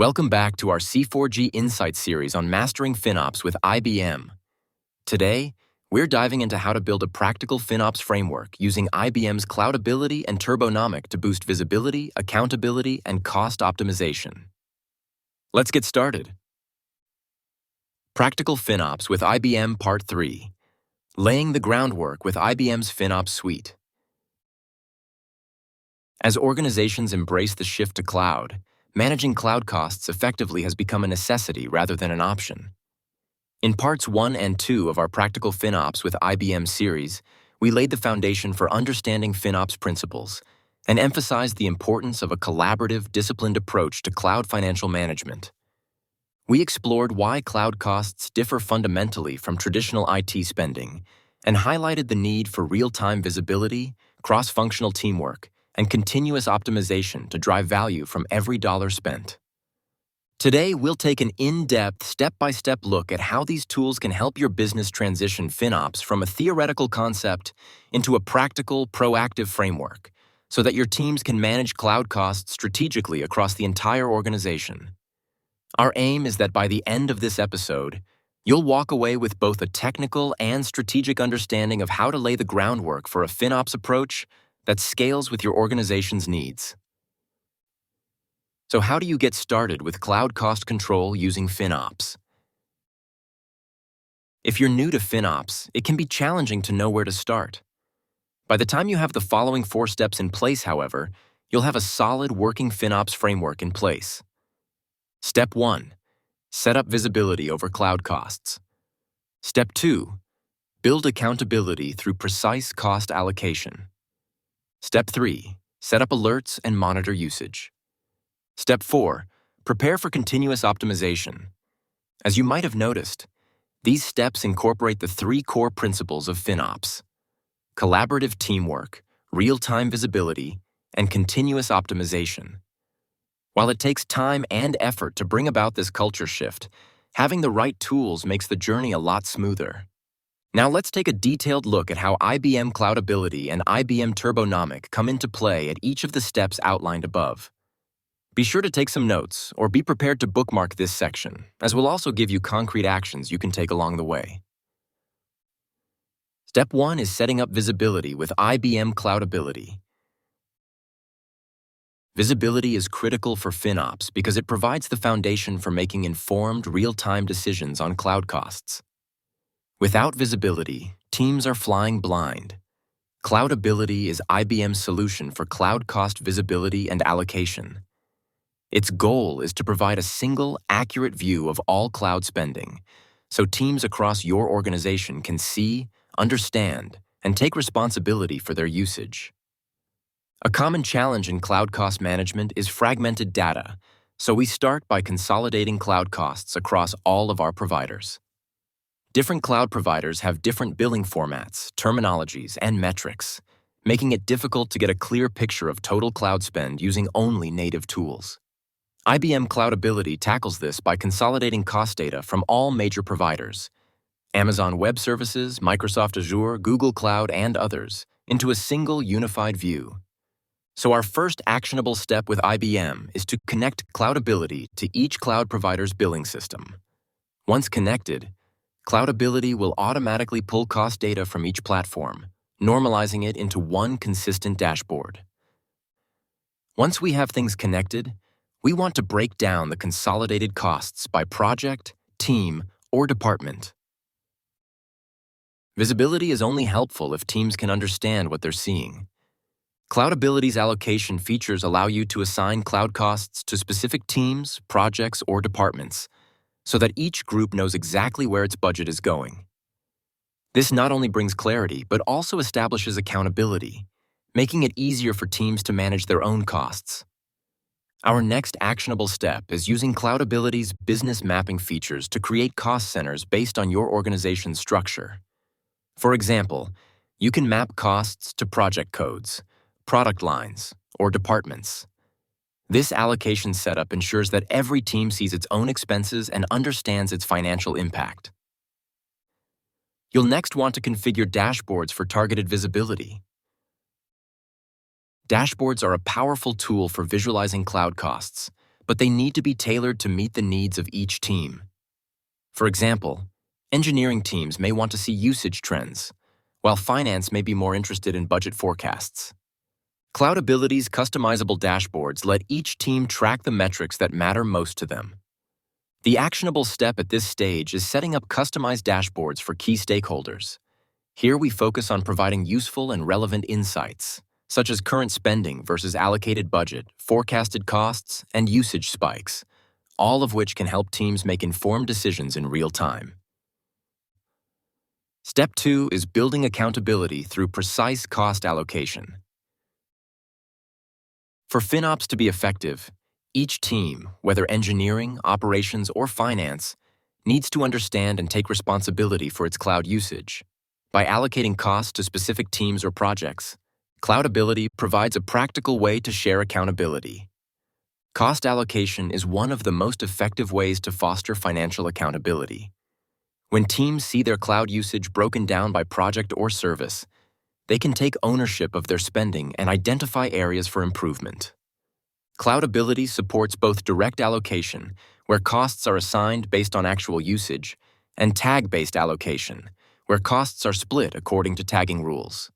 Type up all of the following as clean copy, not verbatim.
Welcome back to our C4G Insights series on mastering FinOps with IBM. Today, we're diving into how to build a practical FinOps framework using IBM's Cloudability and Turbonomic to boost visibility, accountability, and cost optimization. Let's get started. Practical FinOps with IBM Part 3. Laying the groundwork with IBM's FinOps suite. As organizations embrace the shift to cloud, managing cloud costs effectively has become a necessity rather than an option. In Parts 1 and 2 of our Practical FinOps with IBM series, we laid the foundation for understanding FinOps principles and emphasized the importance of a collaborative, disciplined approach to cloud financial management. We explored why cloud costs differ fundamentally from traditional IT spending and highlighted the need for real-time visibility, cross-functional teamwork, and continuous optimization to drive value from every dollar spent. Today, we'll take an in-depth, step-by-step look at how these tools can help your business transition FinOps from a theoretical concept into a practical, proactive framework so that your teams can manage cloud costs strategically across the entire organization. Our aim is that by the end of this episode, you'll walk away with both a technical and strategic understanding of how to lay the groundwork for a FinOps approach that scales with your organization's needs. So how do you get started with cloud cost control using FinOps? If you're new to FinOps, it can be challenging to know where to start. By the time you have the following 4 steps in place, however, you'll have a solid working FinOps framework in place. Step 1. Set up visibility over cloud costs. Step 2. Build accountability through precise cost allocation. Step 3. Set up alerts and monitor usage. Step 4. Prepare for continuous optimization. As you might have noticed, these steps incorporate the 3 core principles of FinOps: collaborative teamwork, real-time visibility, and continuous optimization. While it takes time and effort to bring about this culture shift, having the right tools makes the journey a lot smoother. Now let's take a detailed look at how IBM Cloudability and IBM Turbonomic come into play at each of the steps outlined above. Be sure to take some notes or be prepared to bookmark this section, as we'll also give you concrete actions you can take along the way. Step 1 is setting up visibility with IBM Cloudability. Visibility is critical for FinOps because it provides the foundation for making informed, real-time decisions on cloud costs. Without visibility, teams are flying blind. Cloudability is IBM's solution for cloud cost visibility and allocation. Its goal is to provide a single, accurate view of all cloud spending, so teams across your organization can see, understand, and take responsibility for their usage. A common challenge in cloud cost management is fragmented data, so we start by consolidating cloud costs across all of our providers. Different cloud providers have different billing formats, terminologies, and metrics, making it difficult to get a clear picture of total cloud spend using only native tools. IBM Cloudability tackles this by consolidating cost data from all major providers, Amazon Web Services, Microsoft Azure, Google Cloud, and others, into a single unified view. So our first actionable step with IBM is to connect Cloudability to each cloud provider's billing system. Once connected, Cloudability will automatically pull cost data from each platform, normalizing it into one consistent dashboard. Once we have things connected, we want to break down the consolidated costs by project, team, or department. Visibility is only helpful if teams can understand what they're seeing. Cloudability's allocation features allow you to assign cloud costs to specific teams, projects, or departments, so that each group knows exactly where its budget is going. This not only brings clarity, but also establishes accountability, making it easier for teams to manage their own costs. Our next actionable step is using Cloudability's business mapping features to create cost centers based on your organization's structure. For example, you can map costs to project codes, product lines, or departments. This allocation setup ensures that every team sees its own expenses and understands its financial impact. You'll next want to configure dashboards for targeted visibility. Dashboards are a powerful tool for visualizing cloud costs, but they need to be tailored to meet the needs of each team. For example, engineering teams may want to see usage trends, while finance may be more interested in budget forecasts. Cloudability's customizable dashboards let each team track the metrics that matter most to them. The actionable step at this stage is setting up customized dashboards for key stakeholders. Here we focus on providing useful and relevant insights, such as current spending versus allocated budget, forecasted costs, and usage spikes, all of which can help teams make informed decisions in real time. Step 2 is building accountability through precise cost allocation. For FinOps to be effective, each team, whether engineering, operations, or finance, needs to understand and take responsibility for its cloud usage. By allocating costs to specific teams or projects, Cloudability provides a practical way to share accountability. Cost allocation is one of the most effective ways to foster financial accountability. When teams see their cloud usage broken down by project or service, they can take ownership of their spending and identify areas for improvement. Cloudability supports both direct allocation, where costs are assigned based on actual usage, and tag-based allocation, where costs are split according to tagging rules.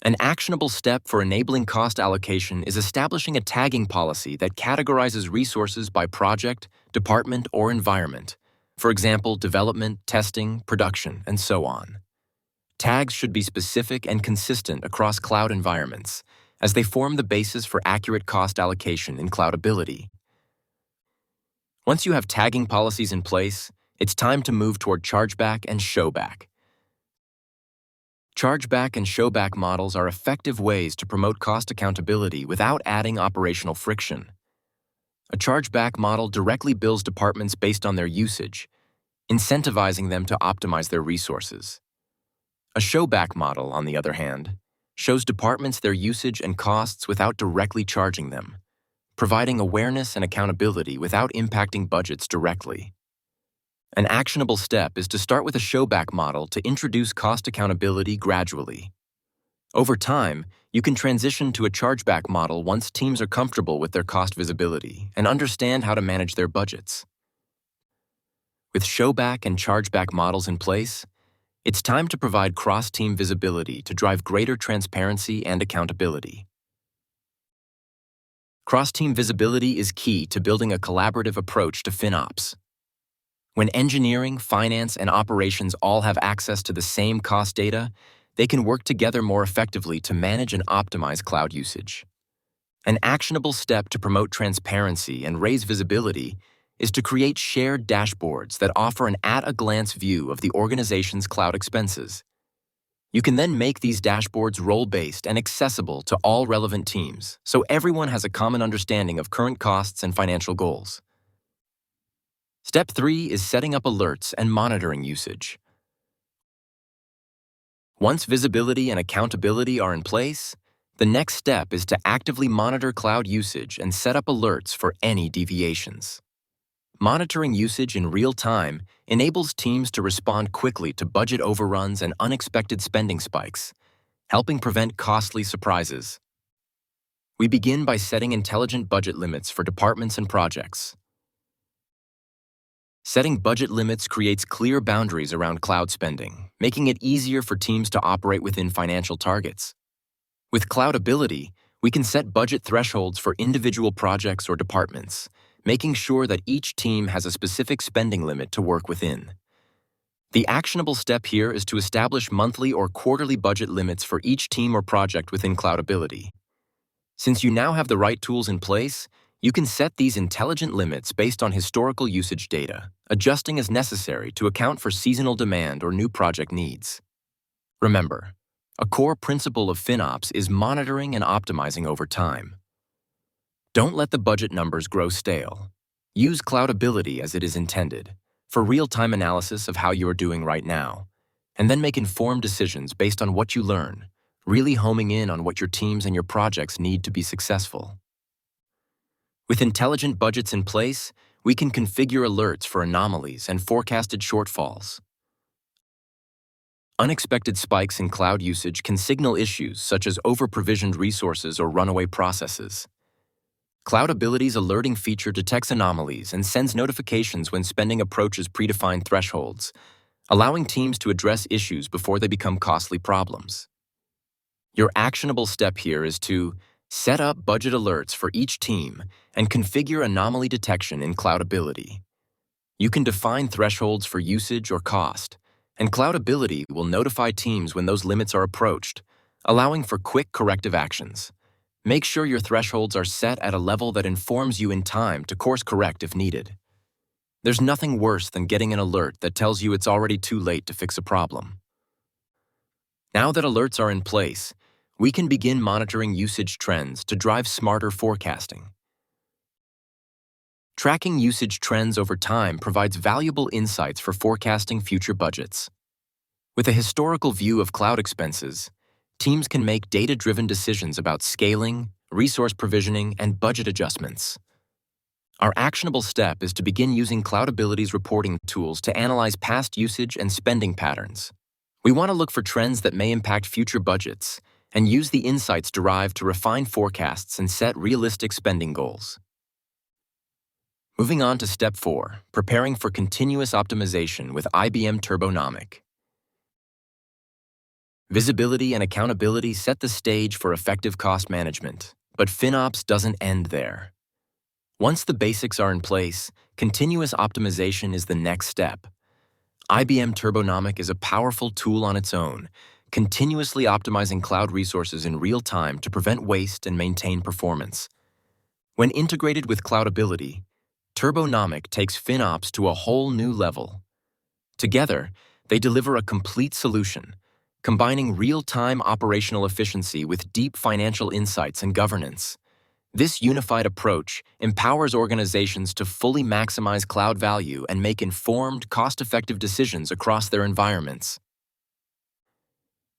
An actionable step for enabling cost allocation is establishing a tagging policy that categorizes resources by project, department, or environment. For example, development, testing, production, and so on. Tags should be specific and consistent across cloud environments, as they form the basis for accurate cost allocation in Cloudability. Once you have tagging policies in place, it's time to move toward chargeback and showback. Chargeback and showback models are effective ways to promote cost accountability without adding operational friction. A chargeback model directly bills departments based on their usage, incentivizing them to optimize their resources. A showback model, on the other hand, shows departments their usage and costs without directly charging them, providing awareness and accountability without impacting budgets directly. An actionable step is to start with a showback model to introduce cost accountability gradually. Over time, you can transition to a chargeback model once teams are comfortable with their cost visibility and understand how to manage their budgets. With showback and chargeback models in place, it's time to provide cross-team visibility to drive greater transparency and accountability. Cross-team visibility is key to building a collaborative approach to FinOps. When engineering, finance, and operations all have access to the same cost data, they can work together more effectively to manage and optimize cloud usage. An actionable step to promote transparency and raise visibility is to create shared dashboards that offer an at-a-glance view of the organization's cloud expenses. You can then make these dashboards role-based and accessible to all relevant teams, so everyone has a common understanding of current costs and financial goals. Step 3 is setting up alerts and monitoring usage. Once visibility and accountability are in place, the next step is to actively monitor cloud usage and set up alerts for any deviations. Monitoring usage in real time enables teams to respond quickly to budget overruns and unexpected spending spikes, helping prevent costly surprises. We begin by setting intelligent budget limits for departments and projects. Setting budget limits creates clear boundaries around cloud spending, making it easier for teams to operate within financial targets. With Cloudability, we can set budget thresholds for individual projects or departments, making sure that each team has a specific spending limit to work within. The actionable step here is to establish monthly or quarterly budget limits for each team or project within Cloudability. Since you now have the right tools in place, you can set these intelligent limits based on historical usage data, adjusting as necessary to account for seasonal demand or new project needs. Remember, a core principle of FinOps is monitoring and optimizing over time. Don't let the budget numbers grow stale. Use Cloudability as it is intended, for real-time analysis of how you are doing right now, and then make informed decisions based on what you learn, really homing in on what your teams and your projects need to be successful. With intelligent budgets in place, we can configure alerts for anomalies and forecasted shortfalls. Unexpected spikes in cloud usage can signal issues such as over-provisioned resources or runaway processes. Cloudability's alerting feature detects anomalies and sends notifications when spending approaches predefined thresholds, allowing teams to address issues before they become costly problems. Your actionable step here is to set up budget alerts for each team and configure anomaly detection in Cloudability. You can define thresholds for usage or cost, and Cloudability will notify teams when those limits are approached, allowing for quick corrective actions. Make sure your thresholds are set at a level that informs you in time to course correct if needed. There's nothing worse than getting an alert that tells you it's already too late to fix a problem. Now that alerts are in place, we can begin monitoring usage trends to drive smarter forecasting. Tracking usage trends over time provides valuable insights for forecasting future budgets. With a historical view of cloud expenses, teams can make data-driven decisions about scaling, resource provisioning, and budget adjustments. Our actionable step is to begin using Cloudability's reporting tools to analyze past usage and spending patterns. We want to look for trends that may impact future budgets and use the insights derived to refine forecasts and set realistic spending goals. Moving on to Step 4, preparing for continuous optimization with IBM Turbonomic. Visibility and accountability set the stage for effective cost management, but FinOps doesn't end there. Once the basics are in place, continuous optimization is the next step. IBM Turbonomic is a powerful tool on its own, continuously optimizing cloud resources in real time to prevent waste and maintain performance. When integrated with Cloudability, Turbonomic takes FinOps to a whole new level. Together, they deliver a complete solution, combining real-time operational efficiency with deep financial insights and governance. This unified approach empowers organizations to fully maximize cloud value and make informed, cost-effective decisions across their environments.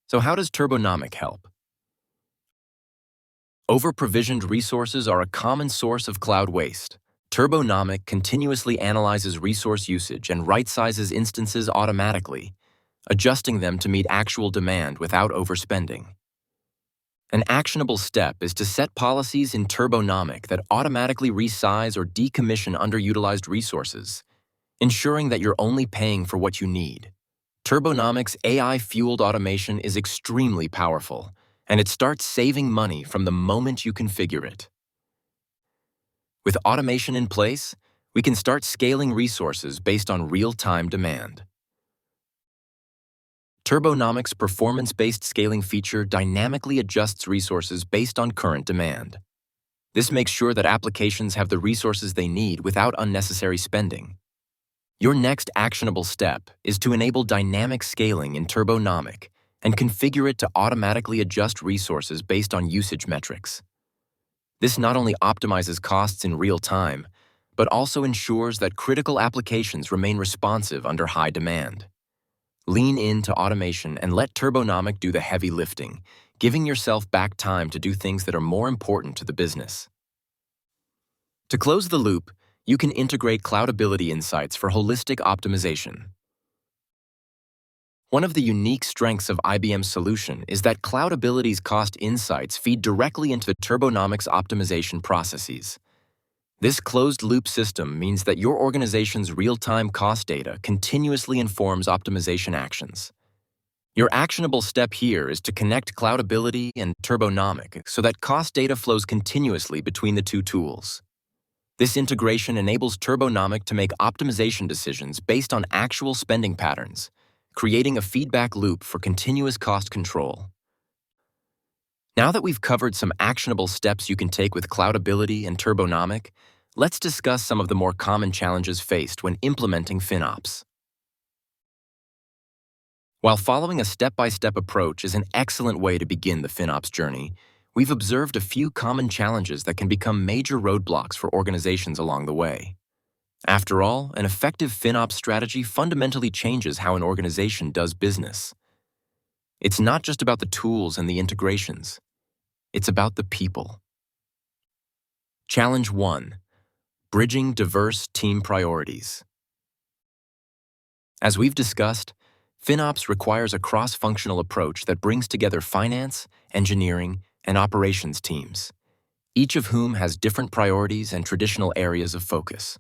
So how does Turbonomic help? Over-provisioned resources are a common source of cloud waste. Turbonomic continuously analyzes resource usage and right-sizes instances automatically, adjusting them to meet actual demand without overspending. An actionable step is to set policies in Turbonomic that automatically resize or decommission underutilized resources, ensuring that you're only paying for what you need. Turbonomic's AI-fueled automation is extremely powerful, and it starts saving money from the moment you configure it. With automation in place, we can start scaling resources based on real-time demand. Turbonomic's performance-based scaling feature dynamically adjusts resources based on current demand. This makes sure that applications have the resources they need without unnecessary spending. Your next actionable step is to enable dynamic scaling in Turbonomic and configure it to automatically adjust resources based on usage metrics. This not only optimizes costs in real time, but also ensures that critical applications remain responsive under high demand. Lean into automation and let Turbonomic do the heavy lifting, giving yourself back time to do things that are more important to the business. To close the loop, you can integrate Cloudability insights for holistic optimization. One of the unique strengths of IBM's solution is that Cloudability's cost insights feed directly into Turbonomic's optimization processes. This closed-loop system means that your organization's real-time cost data continuously informs optimization actions. Your actionable step here is to connect Cloudability and Turbonomic so that cost data flows continuously between the two tools. This integration enables Turbonomic to make optimization decisions based on actual spending patterns, creating a feedback loop for continuous cost control. Now that we've covered some actionable steps you can take with Cloudability and Turbonomic, let's discuss some of the more common challenges faced when implementing FinOps. While following a step-by-step approach is an excellent way to begin the FinOps journey, we've observed a few common challenges that can become major roadblocks for organizations along the way. After all, an effective FinOps strategy fundamentally changes how an organization does business. It's not just about the tools and the integrations. It's about the people. Challenge 1. Bridging diverse team priorities. As we've discussed, FinOps requires a cross-functional approach that brings together finance, engineering, and operations teams. each of whom has different priorities and traditional areas of focus.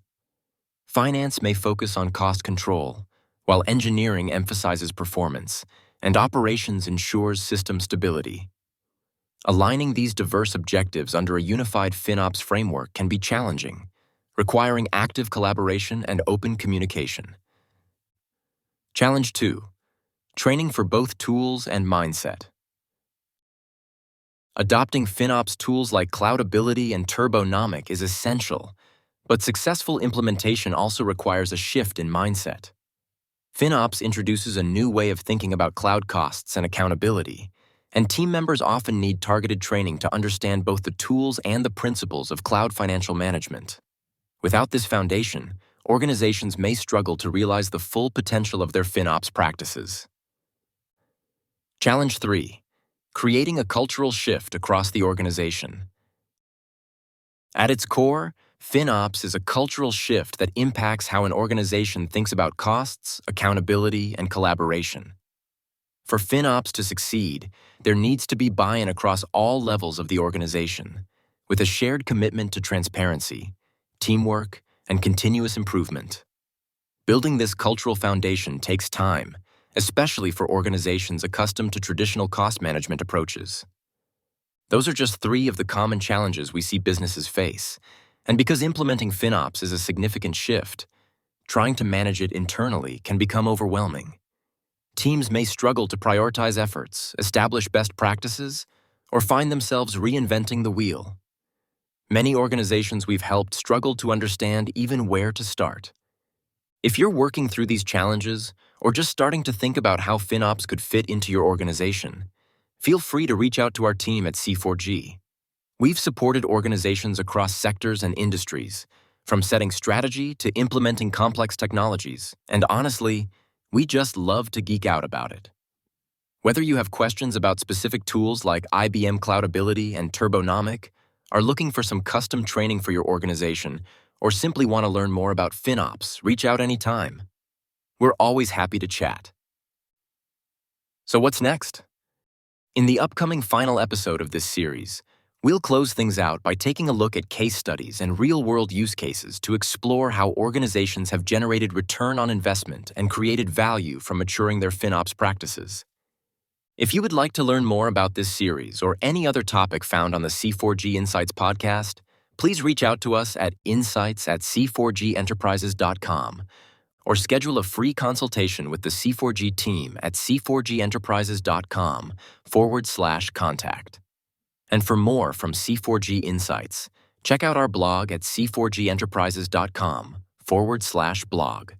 Finance may focus on cost control, while engineering emphasizes performance, and operations ensures system stability. Aligning these diverse objectives under a unified FinOps framework can be challenging, requiring active collaboration and open communication. Challenge 2. Training for both tools and mindset. Adopting FinOps tools like Cloudability and Turbonomic is essential, but successful implementation also requires a shift in mindset. FinOps introduces a new way of thinking about cloud costs and accountability, and team members often need targeted training to understand both the tools and the principles of cloud financial management. Without this foundation, organizations may struggle to realize the full potential of their FinOps practices. Challenge 3. Creating a cultural shift across the organization. At its core, FinOps is a cultural shift that impacts how an organization thinks about costs, accountability, and collaboration. For FinOps to succeed, there needs to be buy-in across all levels of the organization, with a shared commitment to transparency, teamwork, and continuous improvement. Building this cultural foundation takes time, especially for organizations accustomed to traditional cost management approaches. Those are just 3 of the common challenges we see businesses face, and because implementing FinOps is a significant shift, trying to manage it internally can become overwhelming. Teams may struggle to prioritize efforts, establish best practices, or find themselves reinventing the wheel. Many organizations we've helped struggle to understand even where to start. If you're working through these challenges, or just starting to think about how FinOps could fit into your organization, feel free to reach out to our team at C4G. We've supported organizations across sectors and industries, from setting strategy to implementing complex technologies, and honestly, we just love to geek out about it. Whether you have questions about specific tools like IBM Cloudability and Turbonomic, are looking for some custom training for your organization, or simply want to learn more about FinOps, reach out anytime. We're always happy to chat. So what's next? In the upcoming final episode of this series, we'll close things out by taking a look at case studies and real-world use cases to explore how organizations have generated return on investment and created value from maturing their FinOps practices. If you would like to learn more about this series or any other topic found on the C4G Insights podcast, please reach out to us at insights@c4genterprises.com or schedule a free consultation with the C4G team at c4genterprises.com/contact. And for more from C4G Insights, check out our blog at c4genterprises.com/blog.